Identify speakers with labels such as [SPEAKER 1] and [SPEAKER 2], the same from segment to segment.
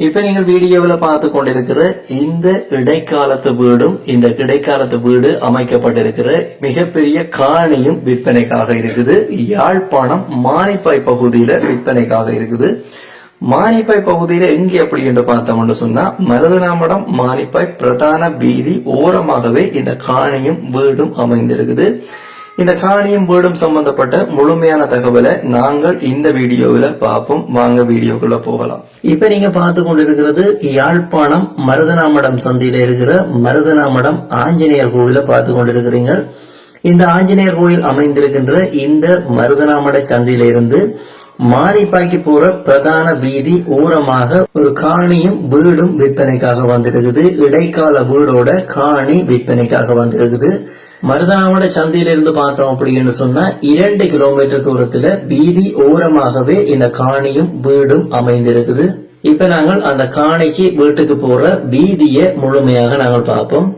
[SPEAKER 1] இப்ப நீங்கள் வீடியோவில் பார்த்து கொண்டிருக்கிற இந்த இடைக்காலத்து வீடும் இந்த இடைக்காலத்து வீடு அமைக்கப்பட்டிருக்கிற மிகப்பெரிய காணியும் விற்பனைக்காக இருக்குது. யாழ்ப்பாணம் மானிப்பாய் பகுதியில விற்பனைக்காக இருக்குது. மானிப்பாய் பகுதியில எங்கே அப்படி என்று பார்த்தோம்னு சொன்னா மருதனாமடம் மானிப்பாய் பிரதான வீதி ஓரமாகவே இந்த காணியும் வீடும் அமைந்திருக்குது. இந்த காணியும் வீடும் சம்பந்தப்பட்ட முழுமையான தகவலை நாங்கள் இந்த வீடியோவில் பார்ப்போம். வாங்க வீடியோக்குள்ள போகலாம். இப்ப நீங்க பார்த்து கொண்டிருக்கிறது யாழ்ப்பாணம் மருதனாமடம் சந்தியில இருக்கிற மருதனாமடம் ஆஞ்சநேயர் கோவில பார்த்து கொண்டிருக்கிறீங்க. இந்த ஆஞ்சநேயர் கோயில் அமைந்திருக்கின்ற இந்த மருதனாமட சந்தியில இருந்து மாரிப்பாய்க்கு போற பிரதான வீதி ஓரமாக ஒரு காணியும் வீடும் விற்பனைக்காக வந்திருக்குது. இடைக்கால வீடோட காணி விற்பனைக்காக வந்திருக்குது. மருதனாமட சந்தையில இருந்து பார்த்தோம் அப்படின்னு சொன்னா 2 கிலோமீட்டர் தூரத்துல வீதி ஓரமாகவே இந்த காணியும் வீடும் அமைந்திருக்குது. இப்ப நாங்கள் அந்த காணிக்கு வீட்டுக்கு போற வீதியை முழுமையாக நாங்கள் பார்ப்போம்.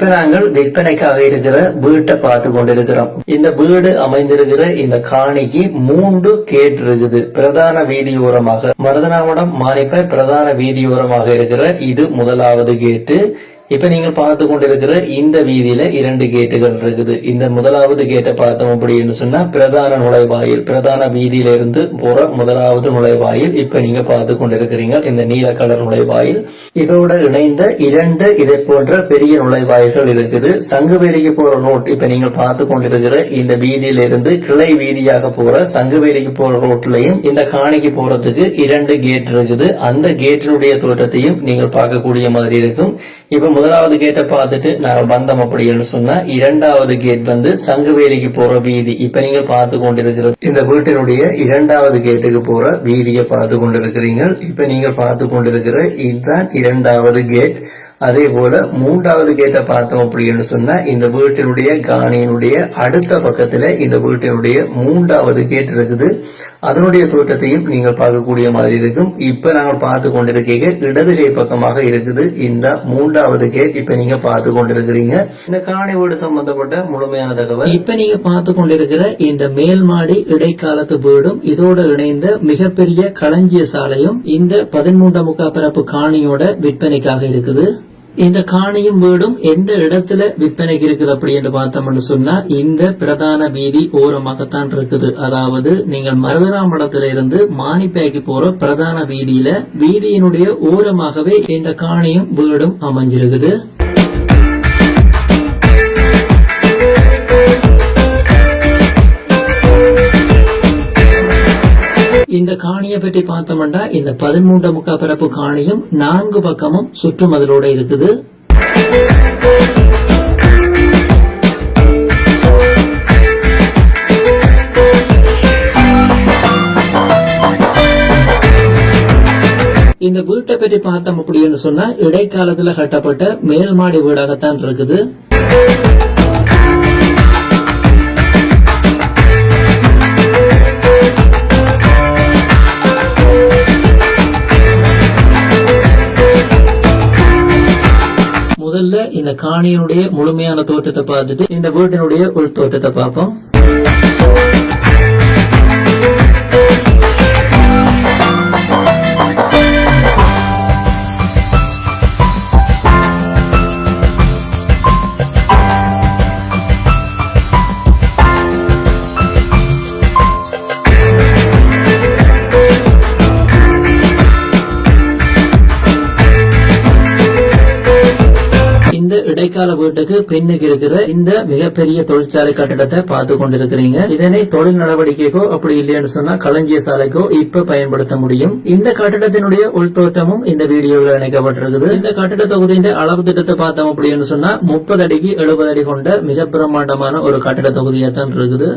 [SPEAKER 1] இப்ப நாங்கள் விற்பனைக்காக இருக்கிற வீட்டை பார்த்து கொண்டிருக்கிறோம். இந்த வீடு அமைந்திருக்கிற இந்த காணிக்கு 3 கேட் இருக்குது. பிரதான வீதியோரமாக மருதனாமடம் மானிப்பை பிரதான வீதியோரமாக இருக்கிற இது முதலாவது கேட்டு. இப்ப நீங்க பார்த்து கொண்டிருக்கிற இந்த வீதியில 2 கேட்டுகள் இருக்குது. இந்த முதலாவது கேட்டை பார்த்தோம் அப்படின்னு சொன்னா பிரதான நுழைவாயில், பிரதான வீதியில இருந்து போற முதலாவது நுழைவாயில் இப்ப நீங்க பார்த்து கொண்டிருக்கிறீங்க. இந்த நீல கலர் நுழைவாயில் இதோட இணைந்த 2 இதை போன்ற பெரிய நுழைவாயில்கள் இருக்குது. சங்குவேலிக்கு போற ரோட் இப்ப நீங்க பார்த்து கொண்டிருக்கிற இந்த வீதியில இருந்து கிளை வீதியாக போற சங்குவேலிக்கு போற ரோட்லயும் இந்த காணிக்கு போறதுக்கு 2 கேட் இருக்குது. அந்த கேட்டினுடைய தோற்றத்தையும் நீங்கள் பார்க்கக்கூடிய மாதிரி இருக்கும். இப்ப முதலாவது கேட்டை பார்த்துட்டு நாங்கள் வந்தோம் அப்படின்னு சொன்னா, 2வது கேட் வந்து சங்குவேலிக்கு போற வீதி. இப்ப நீங்க பார்த்து கொண்டிருக்கிறது இந்த வீட்டினுடைய 2வது கேட்டுக்கு போற வீதியை பார்த்து கொண்டிருக்கிறீங்க. இப்ப நீங்க பார்த்து கொண்டிருக்கிற இதுதான் 2வது கேட். அதே போல 3வது கேட்டை பார்த்தோம் அப்படின்னு சொன்னா, இந்த வீட்டினுடைய காணியினுடைய அடுத்த பக்கத்துல இந்த வீட்டினுடைய 3வது கேட் இருக்குது. அதனுடைய தோற்றத்தையும் நீங்கள் பார்க்கக்கூடிய மாதிரி இருக்கும். இப்ப நாங்கள் பார்த்து கொண்டிருக்கீங்க இடது கை பக்கமாக இருக்குது இந்த 3வது கேட். இப்ப நீங்க பார்த்து கொண்டிருக்கிறீங்க இந்த காணி வீடு சம்பந்தப்பட்ட முழுமையான தகவல். இப்ப நீங்க பார்த்து கொண்டிருக்கிற இந்த மேல் மாடி இடைக்காலத்து வீடும் இதோட இணைந்த மிகப்பெரிய களஞ்சிய சாலையும் இந்த 13.25 பரப்பு காணியோட விற்பனைக்காக இருக்குது. இந்த காணியும் வீடும் எந்த இடத்துல விற்பனைக்கு இருக்குது அப்படின்னு பார்த்தோம்னு சொன்னா, இந்த பிரதான வீதி ஓரமாகத்தான் இருக்குது. அதாவது நீங்கள் மருதனாமடத்தில இருந்து மானிப்பேக்கு போற பிரதான வீதியில வீதியினுடைய ஓரமாகவே இந்த காணியும் வீடும் அமைஞ்சிருக்குது. இந்த காணியை பற்றி பார்த்தோம்னா, இந்த 13.25 பரப்பு காணியும் 4 பக்கமும் சுற்றுமதிலோட இருக்குது. இந்த வீட்டை பற்றி பார்த்தோம் அப்படின்னு சொன்னா, இடைக்காலத்துல கட்டப்பட்ட மேல்மாடி வீடாகத்தான் இருக்குது. முதல்ல இந்த காணியினுடைய முழுமையான தோற்றத்தை பார்த்துட்டு இந்த வீட்டினுடைய உள் தோற்றத்தை பார்ப்போம். இடைக்கால வீட்டுக்கு பின்னுக்கு இருக்கிற இந்த மிகப்பெரிய தொழிற்சாலை கட்டிடத்தை பார்த்து கொண்டிருக்கிறீங்க. இதனை தொழில் நடவடிக்கைக்கோ அப்படி இல்லைன்னு சொன்னா களஞ்சிய சாலைக்கோ இப்ப பயன்படுத்த முடியும். இந்த கட்டிடத்தினுடைய உள்தோற்றமும் இந்த வீடியோவில் இணைக்கப்பட்டிருக்குது. இந்த கட்டிட தொகுதியின் அளவு திட்டத்தை பார்த்தோம் அப்படின்னு சொன்னா 30 அடிக்கு 70 அடி கொண்ட மிக பிரம்மாண்டமான ஒரு கட்டிட தொகுதியா தான் இருக்குது.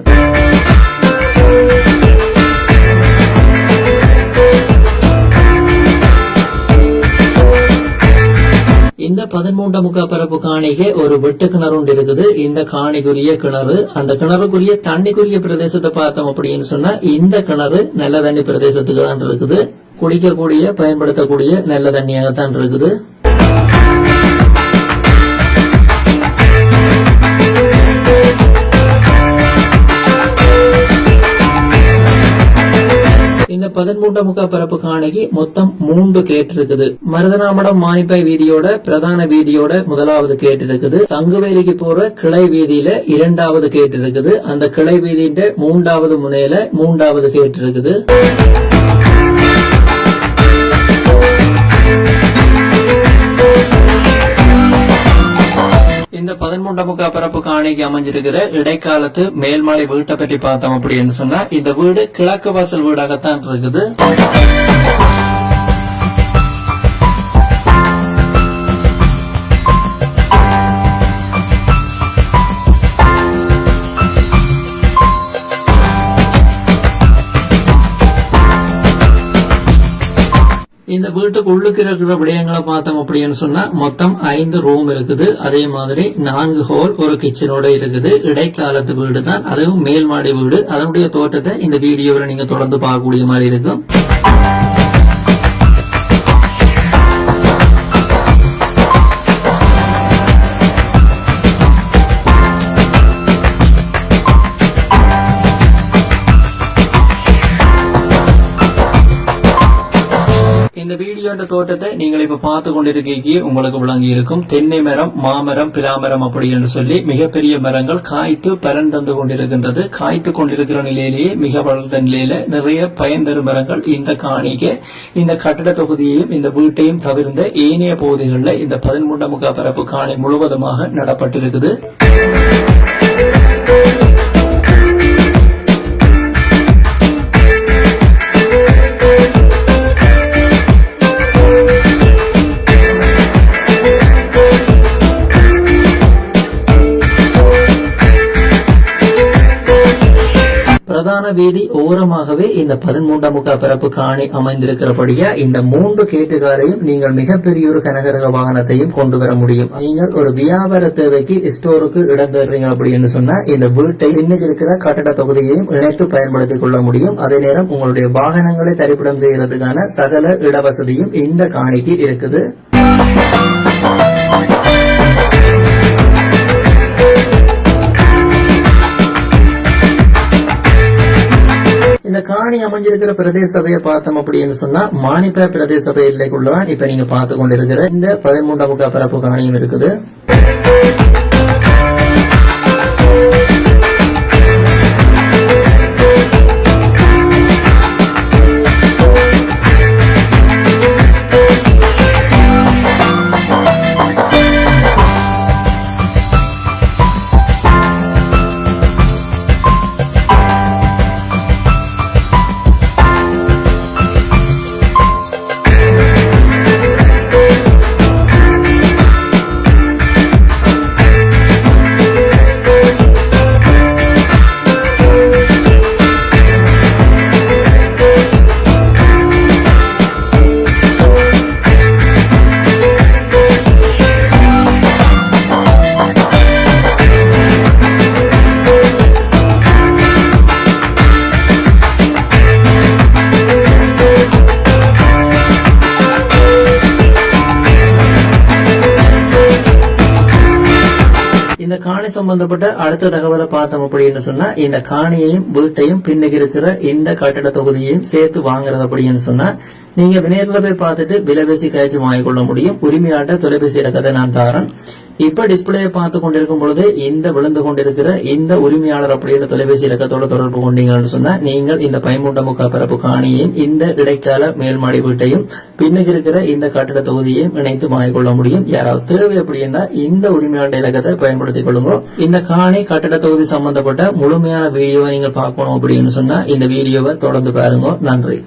[SPEAKER 1] இந்த 13.25 பரப்பு காணிக்கு ஒரு வெட்டு கிணறு ஒன்று இருக்குது. இந்த காணிக்குரிய கிணறு, அந்த கிணறுக்குரிய தண்ணிக்குரிய பிரதேசத்தை பார்த்தோம் அப்படின்னு சொன்னா, இந்த கிணறு நல்ல தண்ணி பிரதேசத்துக்கு தான் இருக்குது. குடிக்கக்கூடிய பயன்படுத்தக்கூடிய நல்ல தண்ணியாகத்தான் இருக்குது. இந்த 13.25 பரப்பு காணிக்கு மொத்தம் 3 கேட் இருக்குது. மருதனாமடம் மானிப்பாய் வீதியோட பிரதான வீதியோட முதலாவது கேட் இருக்குது. சங்குவேலிக்கு போற கிளை வீதியில 2வது கேட் இருக்குது. அந்த கிளை வீதியின் 3வது முனையில 3வது கேட் இருக்குது. இந்த 13.25 பரப்பு காணிக்கு அமைஞ்சிருக்கிற இடைக்காலத்து மேல்மாடி வீட்டை பற்றி பார்த்தோம் அப்படின்னு சொன்னா, இந்த வீடு கிழக்கு வாசல் வீடாகத்தான் இருக்குது. இந்த வீட்டுக்கு உள்ளுக்கு இருக்கிற விடயங்களை பார்த்தோம் அப்படின்னு சொன்னா, மொத்தம் 5 ரூம் இருக்குது. அதே மாதிரி 4 ஹால், ஒரு கிச்சனோட இருக்குது. இடைக்காலத்து வீடு தான், அதுவும் மேல்மாடி வீடு. அதனுடைய தோற்றத்தை இந்த வீடியோவில் நீங்க தொடர்ந்து பார்க்கக்கூடிய மாதிரி இருக்கும். இந்த வீடியோட தோட்டத்தை நீங்கள் இப்ப பார்த்து கொண்டிருக்கீங்க உங்களுக்கு விளங்கி இருக்கும். தென்னை மரம், மாமரம், பிலாமரம் அப்படி என்று சொல்லி மிகப்பெரிய மரங்கள் காய்த்து பலன் தந்து கொண்டிருக்கின்றது. காய்த்து கொண்டிருக்கிற நிலையிலேயே மிக வளர்ந்த நிலையில நிறைய பயன் தரும் மரங்கள் இந்த காணிக்கு இந்த கட்டட தொகுதியையும் இந்த வீட்டையும் தவிர்ந்த ஏனைய பகுதிகளில் இந்த 13.25 பரப்பு காணி முழுவதுமாக நடப்பட்டிருக்குது. பிரதான வீதி ஓரமாகவே இந்த 13.25 பரப்பு காணி அமைந்திருக்கிறபடியா இந்த 3 கேட்டுகாரையும் நீங்கள் மிகப்பெரிய ஒரு கனகரக வாகனத்தையும் கொண்டு வர முடியும். நீங்கள் ஒரு வியாபார தேவைக்கு ஸ்டோருக்கு இடம் தருறீங்க அப்படின்னு சொன்னா இந்த வீட்டை இன்னைக்கு இருக்கிற கட்டட தொகுதியையும் இணைத்து பயன்படுத்திக் கொள்ள முடியும். அதே நேரம் உங்களுடைய வாகனங்களை தரிப்பிடம் செய்யறதுக்கான சகல இடவசதியும் இந்த காணிக்கு இருக்குது. இந்த காணி அமைஞ்சிருக்கிற பிரதேச சபையை பார்த்தோம் அப்படின்னு சொன்னா மானிப்ப பிரதேச சபை எல்லைக்குள்ளதான் இப்ப நீங்க பார்த்து கொண்டிருக்கிற இந்த 13.25 பரப்பு காணியும் இருக்குது. இந்த காணி சம்பந்தப்பட்ட அடுத்த தகவலை பார்த்தோம் அப்படின்னு சொன்னா இந்த காணியையும் வீட்டையும் பின்னுக்கு இருக்கிற இந்த கட்டட தொகுதியையும் சேர்த்து வாங்குறது அப்படின்னு சொன்னா நீங்க நேர்ல போய் பார்த்துட்டு விலைபேசி கழிச்சு வாங்கிக்கொள்ள முடியும். உரிமையாட்ட தொலைபேசி இலக்கத்தை நான் தாரன். இப்ப டிஸ்பிளேயை பார்த்து கொண்டிருக்கும் பொழுது இந்த விழுந்து கொண்டிருக்கிற இந்த உரிமையாளர் அப்படின்ற தொலைபேசி இலக்கத்தோட தொடர்பு கொண்டீங்கன்னு சொன்னா நீங்கள் இந்த 13.25 பரப்பு காணியையும் இந்த இடைக்கால மேல்மாடி வீட்டையும் பின்னுக்கு இருக்கிற இந்த கட்டட தொகுதியையும் இணைத்து வாங்கிக்கொள்ள முடியும். யாராவது தேவை அப்படின்னா இந்த உரிமையாளர் இலக்கத்தை பயன்படுத்திக் கொள்ளுங்க. இந்த காணி கட்டட தொகுதி சம்பந்தப்பட்ட முழுமையான வீடியோவை நீங்கள் பார்க்கணும் அப்படின்னு சொன்னா இந்த வீடியோவை தொடர்ந்து பாருங்க. நன்றி.